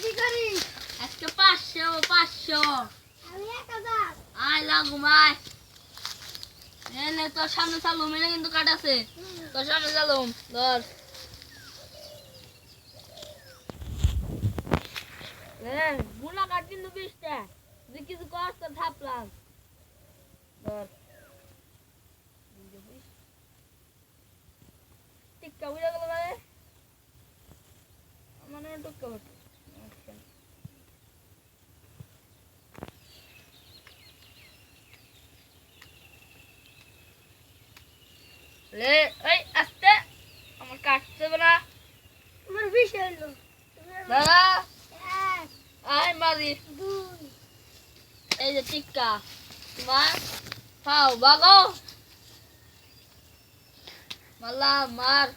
কি করিস? আজকে 500 আমি 1000। আয় লাগু মাই এনে তোর সামনে চালু মেলে কিন্তু কাট আছে তোর সামনে চালু ধর গুলা কাট কিন্তু 20টা তুই কিছু কষ্ট থাপলাম ধর টিক্কা বুঝা গেল রে মানে টিক্কা বটে আচ্ছা লে এই আস্তে আমার কাটতে বলা আমার 20 হলো। দাদা 1 আয় মারি 2 এই যে টিক্কা তোমার খাও বাগো মালা মার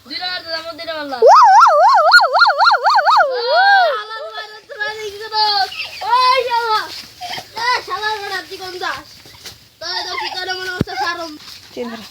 দিরা দাদা দিরা মালা Tindra.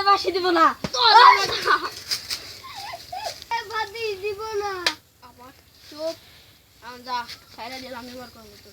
বাসি দিব না দিব না। আবার চুপ যা সাইরা দিলাম এবার করবো তো